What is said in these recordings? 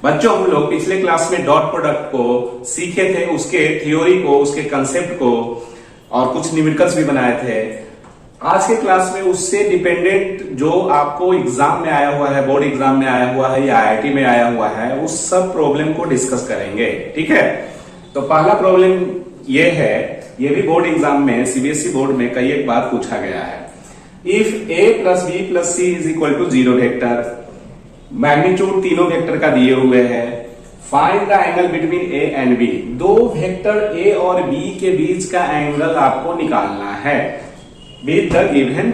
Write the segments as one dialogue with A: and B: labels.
A: बच्चों हम लोग पिछले क्लास में डॉट प्रोडक्ट को सीखे थे, उसके थ्योरी को, उसके कंसेप्ट को और कुछ न्यूमेरिकल्स भी बनाए थे। आज के क्लास में उससे डिपेंडेंट जो आपको एग्जाम में आया हुआ है, बोर्ड एग्जाम में आया हुआ है या आईआईटी में आया हुआ है, उस सब प्रॉब्लम को डिस्कस करेंगे। ठीक है, तो पहला प्रॉब्लम ये है, ये भी बोर्ड एग्जाम में सीबीएसई बोर्ड में कई एक बार पूछा गया है। If A plus B plus C is equal to 0 vector, magnitude तीनों वेक्टर का दिए हुए हैं, find the angle between A and B. दो वेक्टर ए और बी के बीच का एंगल आपको निकालना है विद द गिवन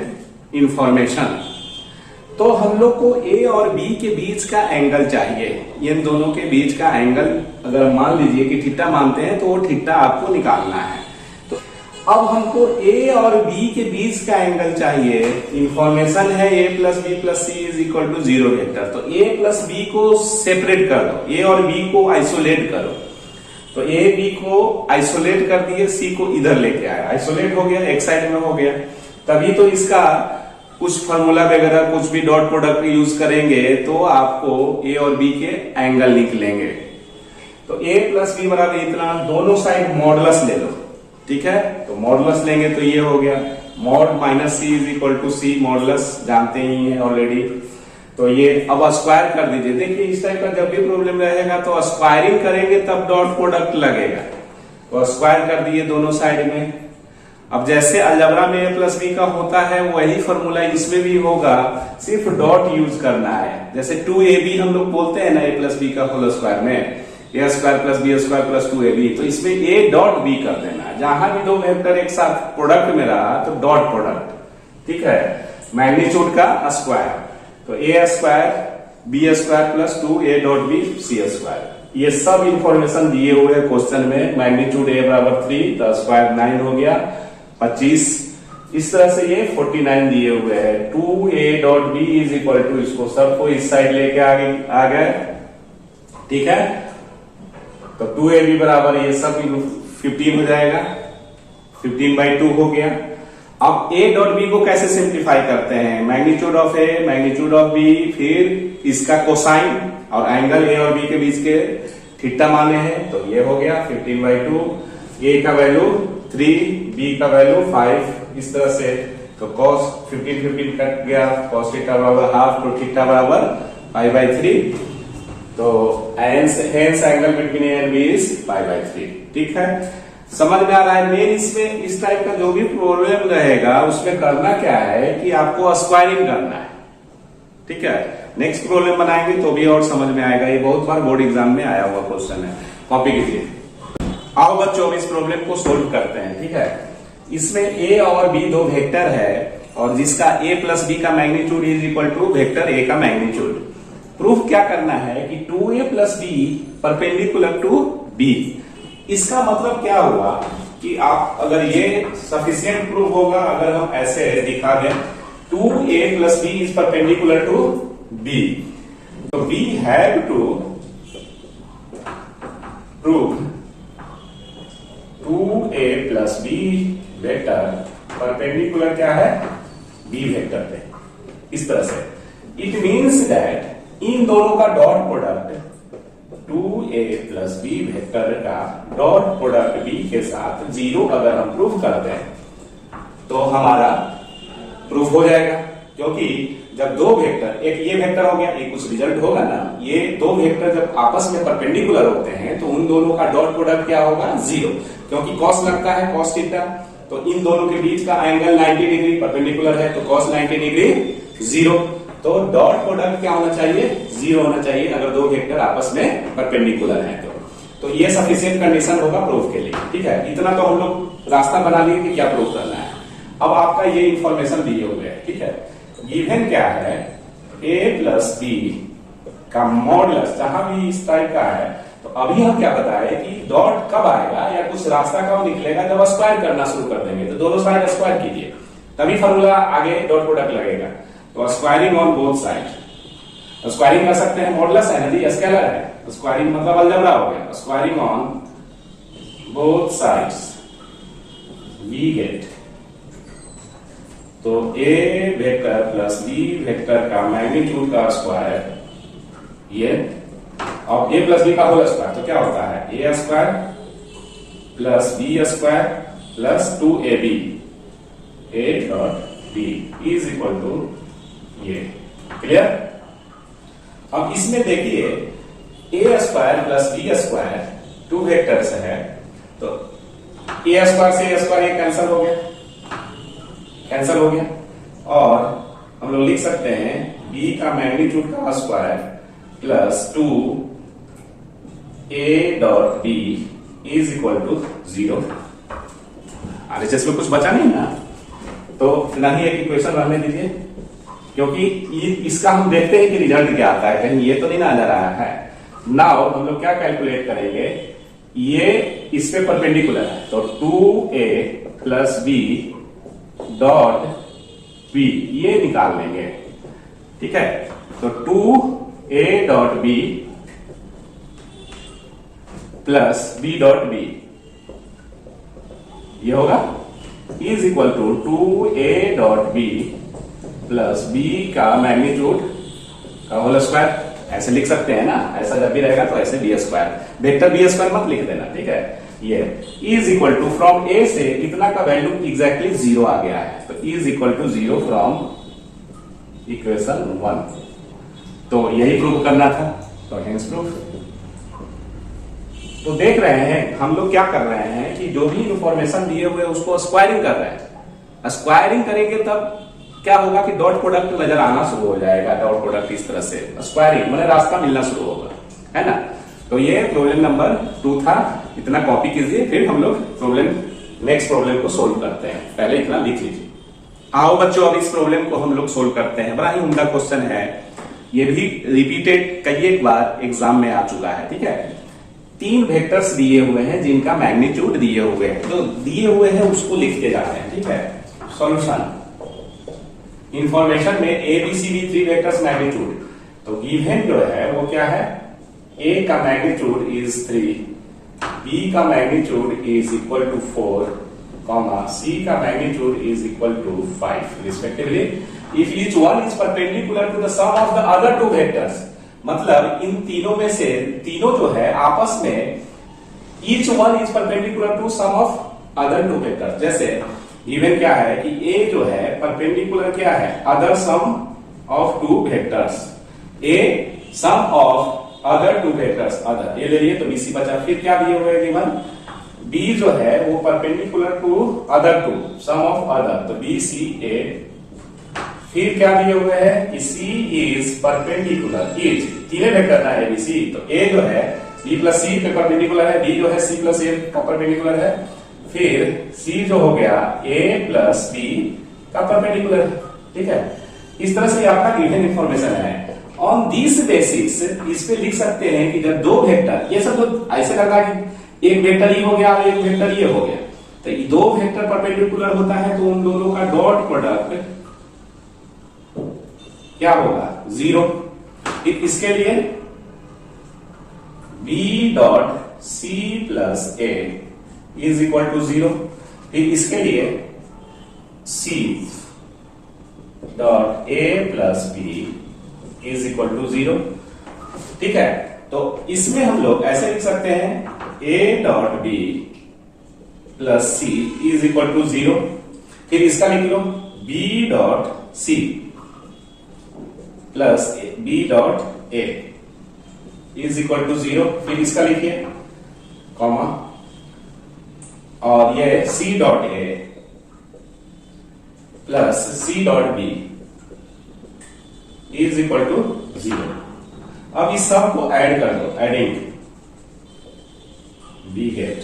A: इंफॉर्मेशन। तो हम लोग को ए और बी के बीच का एंगल चाहिए। इन दोनों के बीच का एंगल अगर मान लीजिए कि थीटा मानते हैं तो वो थीटा आपको निकालना है। तो अब हमको ए और बी के बीच का एंगल चाहिए। इंफॉर्मेशन है a plus B plus C is equal to 0 vector. तो ए प्लस बी को सेपरेट कर दो, ए और बी को आइसोलेट करो। तो ए बी को आइसोलेट कर दिए, सी को इधर लेके आया, आइसोलेट हो गया, एक साइड में हो गया। तभी तो इसका कुछ फॉर्मूला वगैरह कुछ भी डॉट प्रोडक्ट यूज करेंगे तो आपको ए और बी के एंगल निकलेंगे। तो ए प्लस बी बराबर इतना, दोनों साइड मॉडुलस ले लो। ठीक है, तो मॉडुलस लेंगे तो ये हो गया mod minus C is equal to C, modulus जानते ही है ऑलरेडी। तो ये अब स्क्वायर कर दीजिए। देखिए इस टाइप का जब भी प्रॉब्लम रहेगा तो स्क्वायरिंग करेंगे तब डॉट प्रोडक्ट लगेगा। तो स्क्वायर कर दिए दोनों साइड में। अब जैसे अलजबरा में ए प्लस बी का होता है वही फॉर्मूला इसमें भी होगा, सिर्फ डॉट यूज करना है। जैसे 2ab हम लोग बोलते हैं ना ए प्लस बी का होल स्क्वायर में, a square plus b square plus 2ab, तो इसमें ए डॉट बी कर देना। जहां भी दो वेक्टर एक साथ प्रोडक्ट में रहा तो डॉट प्रोडक्ट। ठीक है, मैग्नीट्यूड का स्क्वायर, तो a square b square plus 2a dot b c square. ये सब इंफॉर्मेशन दिए हुए है क्वेश्चन में। मैग्नीट्यूड ए बराबर 3 तो स्क्वायर 9 हो गया 25। इस तरह से ये 49 दिए हुए हैं। 2a dot B is equal to, इसको सबको इस साइड लेके आ गए। ठीक है, तो 2ab बराबर ये सब 15 हो जाएगा, 15/2 हो गया। अब a डॉट बी को कैसे सिंप्लीफाई करते हैं? Magnitude of A, magnitude of B, फिर इसका कोसाइन और एंगल ए और बी के बीच के थीटा माने हैं, तो ये हो गया 15/2। a का वैल्यू 3, b का वैल्यू 5, इस तरह से। तो cos 15 कट गया, cos थीटा बराबर हाफ, तो थीटा बराबर 5/3। तो hence angle between A and B is 5/3। ठीक है, समझ में आ रहा है? मेन इसमें इस टाइप का जो भी प्रॉब्लम रहेगा उसमें करना क्या है कि आपको स्क्वायरिंग करना है। ठीक है, नेक्स्ट प्रॉब्लम बनाएंगे तो भी और समझ में आएगा। ये बहुत बार बोर्ड एग्जाम में आया हुआ क्वेश्चन है, कॉपी कीजिए। आओ बच्चों इस प्रॉब्लम को सोल्व करते हैं। ठीक है, इसमें ए और बी दो वेक्टर है और जिसका ए प्लस बी का magnitude is equal to vector A का मैग्नीट्यूड। प्रूफ क्या करना है कि 2a plus B perpendicular to B. इसका मतलब क्या हुआ कि आप अगर ये सफिशिएंट प्रूफ होगा अगर हम ऐसे दिखा दें 2a plus B is perpendicular to b, तो we have to prove 2a plus B vector perpendicular क्या है? बी वेक्टर पे। इस तरह से इट मीन्स दैट इन दोनों का dot product 2a plus B vector का डॉट प्रोडक्ट b के साथ 0 अगर हम प्रूफ करते हैं तो हमारा प्रूफ हो जाएगा। क्योंकि जब दो वेक्टर, एक ये वेक्टर हो गया, एक कुछ रिजल्ट होगा ना, ये दो वेक्टर जब आपस में परपेंडिकुलर होते हैं तो उन दोनों का डॉट प्रोडक्ट क्या होगा? 0, क्योंकि कॉस लगता है कॉस थीटा। तो इन दोनों के बीच का एंगल 90 डिग्री परपेंडिकुलर है, तो कॉस 90 डिग्री 0। तो डॉट प्रोडक्ट क्या होना चाहिए? 0 होना चाहिए अगर दो वेक्टर आपस में परपेंडिकुलर हैं तो ये सफिशिएंट कंडीशन होगा प्रूफ के लिए। ठीक है, इतना तो हम लोग रास्ता बना लिए कि क्या प्रूफ करना है। अब आपका ये इंफॉर्मेशन दिए हुए है। ठीक है, गिवन क्या है? a प्लस बी का मॉडुलस जहां भी इस टाइप का है, तो अभी हम क्या बताए कि डॉट कब आएगा या कुछ रास्ता कब निकलेगा? जब स्क्वायर करना शुरू कर देंगे। तो दोनों साइड स्क्वायर कीजिए, तभी फॉर्मूला आगे डॉट प्रोडक्ट लगेगा। तो squaring on both side, squaring कर सकते हैं, मॉडुलस है ना, स्केलर है, स्क्वायरिंग मतलब अलजबरा हो गया। Squaring on both sides we get, तो a vector plus B vector का मैग्नीट्यूड का स्क्वायर ये और ए प्लस बी का होल स्क्वायर तो क्या होता है a square plus b square plus 2ab a dot B is equal to ये। क्लियर? अब इसमें देखिए a square plus b square 2 vectors है, तो ए स्क्वायर से ए स्क्वायर ये कैंसिल हो गया और हम लोग लिख सकते हैं b का मैग्नीट्यूड का square plus 2 a dot b is equal to 0। RHS में कुछ बचा नहीं ना, तो नहीं एक इक्वेशन रहने दीजिए, क्योंकि इसका हम देखते हैं कि रिजल्ट क्या आता है, कहीं ये तो नहीं ना आ जा रहा है। नाउ हम लोग क्या कैलकुलेट करेंगे, ये इस पे परपेंडिकुलर है तो 2a plus b dot b ये निकाल लेंगे। ठीक है, तो 2a dot b plus b dot b ये होगा is equal to 2a dot b plus b का मैग्नीट्यूड का होल स्क्वायर। ऐसे लिख सकते हैं ना, ऐसा जब भी रहेगा तो ऐसे B square, vector B square मत लिख देना। ठीक है, ये is equal to from A से इतना का वैल्यू एग्जैक्टली 0 आ गया है, तो is equal to 0 from equation 1। तो यही प्रूव करना था, तो हेंस प्रूफ। तो देख रहे हैं हम लोग क्या कर रहे हैं कि जो भी इंफॉर्मेशन दिए हुए उसको स्क्वायरिंग कर रहे हैं। स्क्वायरिंग करेंगे तब क्या होगा कि डॉट प्रोडक्ट नजर आना शुरू हो जाएगा। डॉट प्रोडक्ट इस तरह से स्क्वायरिंग मैंने रास्ता मिलना शुरू होगा, है ना। तो ये प्रॉब्लम नंबर 2 था, इतना कॉपी कीजिए, फिर हम लोग नेक्स्ट प्रॉब्लम को सोल्व करते हैं। पहले इतना लिख लीजिए। आओ बच्चों, अब इस प्रॉब्लम को हम लोग सोल्व करते हैं। बड़ा ही उम्दा क्वेश्चन है, ये भी रिपीटेड कई एक बार एग्जाम में आ चुका है। ठीक है, 3 वेक्टर्स दिए हुए हैं जिनका मैग्नीट्यूड दिए हुए हैं, तो दिए हुए हैं उसको लिखते जाते हैं। ठीक है, सॉल्यूशन इंफॉर्मेशन में A B C D 3 vectors magnitude, तो गिवन जो है वो क्या है, ए का मैग्नीट्यूड इज 3, बी का magnitude is equal to 4, C का magnitude is equal to 5 respectively if each one is perpendicular to the sum of the other 2 vectors. मतलब इन तीनों में से तीनों जो है आपस में each one is perpendicular to sum of other 2 vectors. जैसे गिवन क्या है कि ए जो है परपेंडिकुलर क्या है, other sum of 2 vectors, A sum of other 2 vectors other, ये ले लिए तो बीसी बचा। फिर क्या दिए हुए गिवन, बी जो है वो perpendicular to other 2 sum of other, तो बी सी ए। फिर क्या दिए हुए हैं कि सी इज परपेंडिकुलर इज, तीनों वेक्टर ना ए बी सी, तो ए जो है बी प्लस सी पे परपेंडिकुलर है, बी जो है सी प्लस ए का परपेंडिकुलर है, फिर सी जो हो गया ए प्लस बी का परपेंडिकुलर है। ठीक है, इस तरह से आपका गिवन इंफॉर्मेशन है। ऑन दिस बेसिस इस पे लिख सकते हैं कि जब 2 वेक्टर, ये सब तो ऐसे लगा कि एक वेक्टर ये हो गया और एक वेक्टर ये हो गया, तो ये 2 वेक्टर परपेंडिकुलर होता है तो उन दोनों का डॉट प्रोडक्ट क्या होगा, 0। इसके लिए B dot C plus A is equal to 0। फिर इसके लिए C dot A plus B is equal to 0। ठीक है, तो इसमें हम लोग ऐसे लिख सकते हैं a dot B plus C is equal to 0। फिर इसका लिख लो b dot C plus B dot A is equal to 0। फिर इसका लिखिए कॉमा, और ये c dot A plus C dot B is equal to 0। अब इस सब को ऐड कर दो, एडिंग बी गेट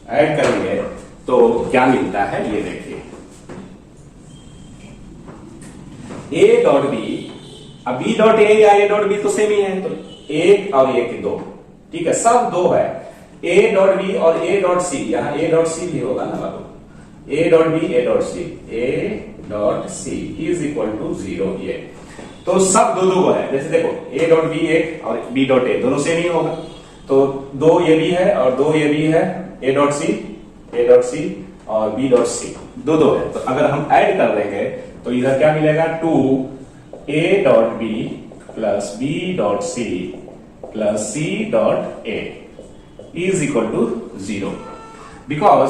A: ऐड करेंगे तो क्या मिलता है ये देखिए, ए डॉट बी, अब बी डॉट ए या ए डॉट बी तो सेम ही है, तो 1 और 1 2। ठीक है, सब 2 है, ए डॉट बी और ए डॉट सी, यहां ए डॉट सी भी होगा ना बाबू, a dot b a dot c, a dot c is equal to 0। ये तो सब 2 है, जैसे देखो ए डॉट बी 1 और बी डॉट ए दोनों सेम ही होगा, तो 2 ये भी है और 2 ये भी है, ए डॉट सी और बी डॉट सी 2 है। तो अगर हम ऐड कर देंगे तो इधर क्या मिलेगा, 2 A dot B plus B dot C plus C dot A is equal to 0, because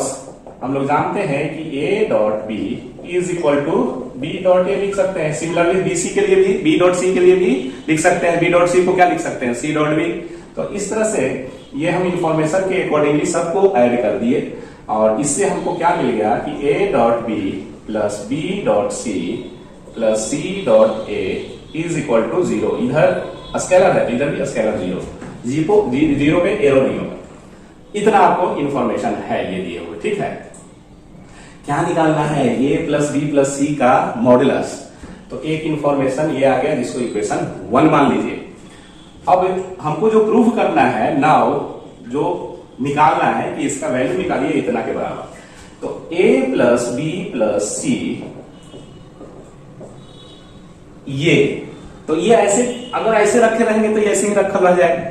A: हम लोग जानते हैं कि A dot B is equal to B dot A लिख सकते हैं। सिमिलरली बीसी के लिए भी, बी डॉट सी के लिए भी लिख सकते हैं। बी डॉट सी को क्या लिख सकते हैं, सी डॉट बी। तो इस तरह से ये हम इंफॉर्मेशन के अकॉर्डिंगली सबको ऐड कर दिए और इससे हमको क्या मिल गया कि A dot B plus B dot C plus C dot A is equal to 0। इधर स्केलर है, इधर भी स्केलर 0 पे एरो नहीं होगा। इतना आपको इंफॉर्मेशन है ये दिए हुए, ठीक है। क्या निकालना है, a plus B plus c का मॉडुलस। तो एक इंफॉर्मेशन ये आ गया जिसको इक्वेशन 1 मान लीजिए। अब हमको जो प्रूफ करना है, नाउ जो निकालना है कि इसका वैल्यू निकालिए इतना के बराबर। तो ए प्लस बी प्लस सी, ये ऐसे अगर ऐसे रखे रहेंगे तो ये ऐसे ही रखा रह जाएगा,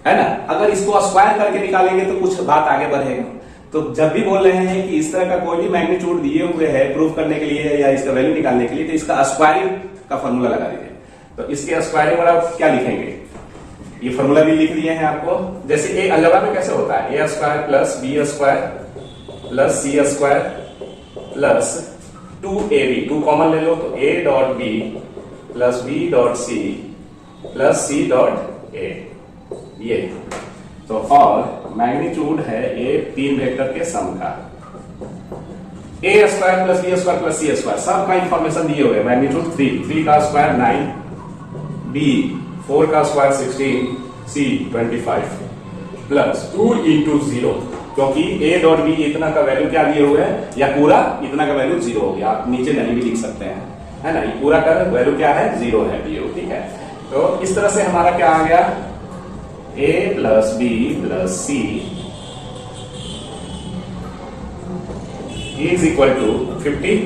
A: है ना। अगर इसको स्क्वायर करके निकालेंगे तो कुछ बात आगे बढ़ेगा। तो जब भी बोल रहे हैं कि इस तरह का कोई भी मैग्नीट्यूड दिए हुए है प्रूफ करने के लिए या इसका वैल्यू निकालने के लिए, तो इसका स्क्वायरिंग का फॉर्मूला लगा दीजिए। तो इसके स्क्वायरिंग वाला क्या लिखेंगे, ये फॉर्मूला भी लिख दिए हैं आपको। जैसे ए अलजेब्रा में कैसे होता है, a square plus b square plus c square plus 2ab, 2 common ले लो तो a dot B plus B dot C plus C dot a, ये। तो और मैग्नीट्यूड है ए 3 वेक्टर के सम का, a square plus b square plus c square, सबका इंफॉर्मेशन दिए हुए। मैग्नीट्यूड 3 का स्क्वायर 9, बी 4 का स्क्वायर 16, सी 25 प्लस 2 इंटू 0, क्योंकि ए डॉट बी इतना का वैल्यू क्या दिए हुए हैं, या पूरा इतना का वैल्यू 0 हो गया। आप नीचे नहीं भी लिख सकते हैं, है ना। ये पूरा का वैल्यू क्या है, 0 है, ठीक है। तो इस तरह से हमारा क्या आ गया, a plus B plus C is equal to 50।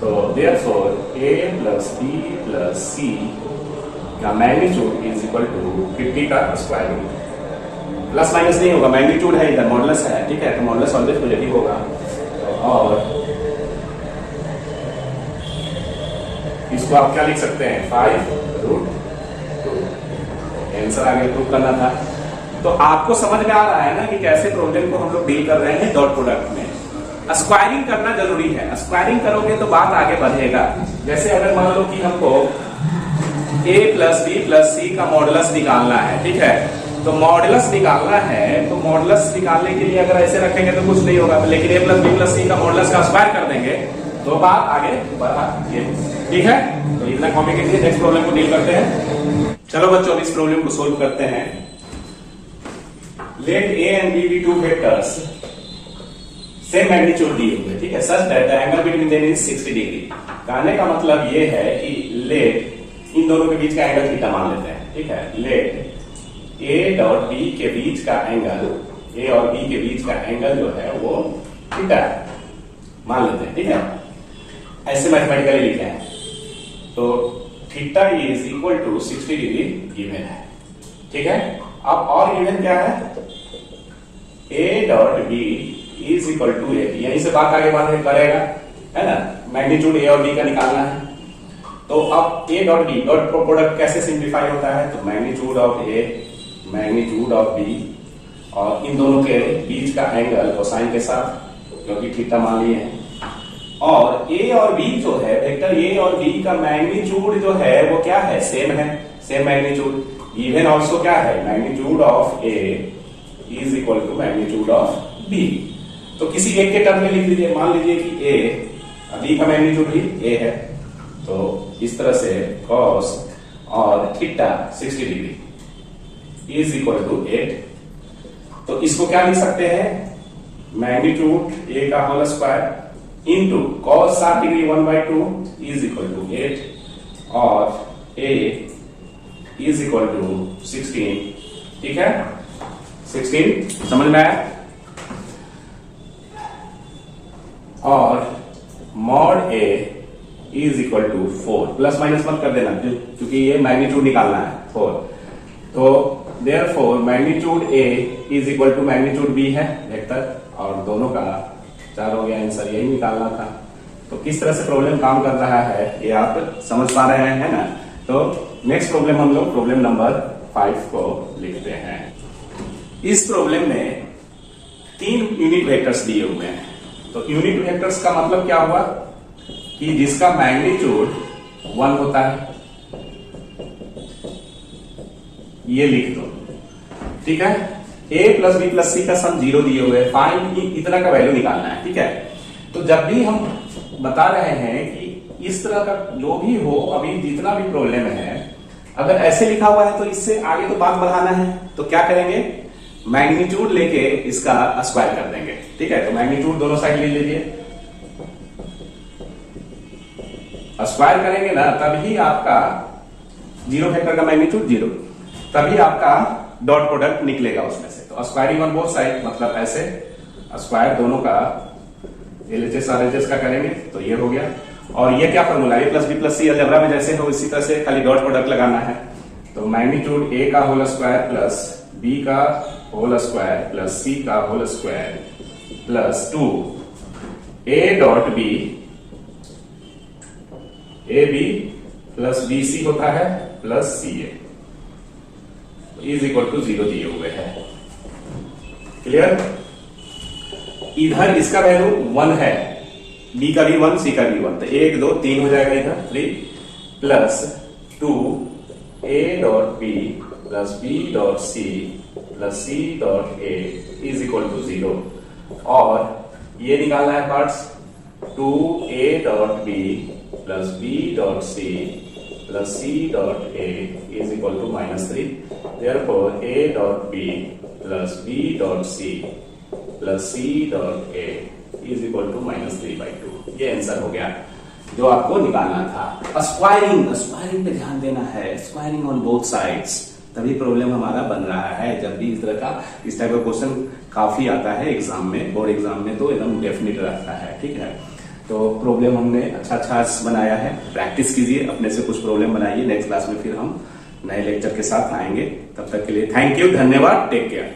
A: तो therefore a plus B plus c का मैग्नीट्यूड इज इक्वल टू 50 का स्क्वायर रूट। प्लस माइनस नहीं होगा, मैग्नीट्यूड है इधर, मॉडुलस है, ठीक है। तो मॉडुलस ऑलवेज पॉजिटिव होगा। और इसको आप क्या लिख सकते हैं, 5√2। आंसर आगे प्रूव करना था। तो आपको समझ में आ रहा है ना कि कैसे प्रॉब्लम को हम लोग डील कर रहे हैं डॉट प्रोडक्ट में। स्क्वायरिंग करना जरूरी है, स्क्वायरिंग करोगे तो बात आगे बढ़ेगा। जैसे अगर मान लो कि हमको a plus B plus c का मॉडुलस निकालना है, ठीक है। तो मॉडुलस निकालना है, तो मॉडुलस निकालने के लिए अगर ऐसे रखेंगे तो कुछ नहीं होगा, लेकिन a plus B plus c का मॉडुलस का स्क्वायर कर देंगे तो बात आगे बढ़ा, ये ठीक है। तो इतना कॉपी कीजिए, नेक्स्ट प्रॉब्लम को डील करते हैं। चलो बच्चों इस प्रॉब्लम को सोल्व करते हैं। Let A and B be 2 vectors same magnitude दिए हुए, ठीक है, such that the angle between them is 60 degree. कहने का मतलब ये है कि लेट इन दोनों के बीच का एंगल थीटा मान लेते हैं, ठीक है। लेट ए डॉट बी के बीच का एंगल, ए और बी के बीच का एंगल जो है वो थीटा मान लेते हैं, ठीक है। ऐसे मैथमेटिकली लिखे हैं। तो theta is equal to 60 degree given है, ठीक है। अब और गिवन क्या है, a dot B is equal to a, यहीं से बात आगे बढ़ करेगा, है ना। मैग्नीट्यूड ए और बी का निकालना है। तो अब A dot B, dot product कैसे सिंप्लीफाई होता है, तो magnitude of A magnitude of B और इन दोनों के बीच का एंगल कोसाइन के साथ, क्योंकि थीटा मान लिए हैं। और ए और बी जो है, वेक्टर ए और बी का मैग्नीट्यूड जो है वो क्या है, सेम है, सेम मैग्नीट्यूड। इवन ऑल्सो क्या है, magnitude of A is equal to magnitude of B. तो किसी एक के टर्म में लिख लीजिए, मान लीजिए कि ए, बी का मैग्नीट्यूड भी ए है, तो इस तरह से cos और theta 60 degree is equal to 8। तो इसको क्या लिख सकते हैं, मैग्नीट्यूड ए का whole square into cos 60 degree 1/2 is equal to 8 और a इज इक्वल टू 16, ठीक है। 16 समझ में आया। और mod A is equal to 4, plus minus मत कर देना क्योंकि ये मैग्नीट्यूड निकालना है 4। तो therefore magnitude A is equal to magnitude B है वेक्टर, और दोनों का 4 हो गया आंसर, यही निकालना था। तो किस तरह से प्रॉब्लम काम कर रहा है ये आप समझ पा रहे हैं, है ना। तो नेक्स्ट प्रॉब्लम हम लोग प्रॉब्लम नंबर 5 को लिखते हैं। इस प्रॉब्लम में 3 यूनिट वेक्टर्स दिए हुए हैं। तो यूनिट वेक्टर्स का मतलब क्या हुआ कि जिसका मैग्नीट्यूड 1 होता है, ये लिख दो, ठीक है। a plus B plus c का सम 0 दिए हुए, फाइंड इतना का वैल्यू निकालना है, ठीक है। तो जब भी हम बता रहे हैं कि इस तरह का जो भी हो, अभी जितना भी प्रॉब्लम है, अगर ऐसे लिखा हुआ है तो इससे आगे तो बात बढ़ाना है, तो क्या करेंगे, मैग्नीट्यूड लेके इसका स्क्वायर कर देंगे, ठीक है। तो मैग्नीट्यूड दोनों साइड ले लीजिए, स्क्वायर करेंगे ना, तभी आपका 0 फैक्टर का मैग्नीट्यूड 0, तभी आपका डॉट प्रोडक्ट निकलेगा उसमें से। तो स्क्वायरिंग ऑन बोथ साइड, मतलब ऐसे स्क्वायर दोनों का LHS RHS का करेंगे, तो ये हो गया। और ये क्या फॉर्मूला है, a plus B plus C algebra में जैसे हो इसी तरह से खाली डॉट प्रोडक्ट लगाना है। तो मैग्नीट्यूड a का होल स्क्वायर प्लस b का होल स्क्वायर प्लस c का whole square plus 2 a dot b, ab plus bc होता है plus ca is equal to 0 दिए हुए हैं। क्लियर। इधर इसका वैल्यू 1 है, b का भी 1, c का भी 1, तो 1 2 3 हो जाएगा इधर 3 plus 2 a dot b plus b dot c plus c dot a is equal to 0। और ये निकालना है parts, 2a dot b plus b dot c plus c dot a is equal to -3। Therefore, a dot b plus b dot c plus c dot a is equal to -3/2। ये answer हो गया जो आपको निकालना था। Squaring पे ध्यान देना है, स्क्वायरिंग ऑन बोथ साइड्स, तभी प्रॉब्लम हमारा बन रहा है। जब भी इस तरह का इस टाइप का क्वेश्चन काफी आता है एग्जाम में, बोर्ड एग्जाम में, तो एकदम डेफिनेट रहता है, ठीक है। तो प्रॉब्लम हमने अच्छा बनाया है, प्रैक्टिस कीजिए, अपने से कुछ प्रॉब्लम बनाइए। नेक्स्ट क्लास में फिर हम नए लेक्चर के साथ आएंगे। तब तक के लिए थैंक यू, धन्यवाद, टेक केयर।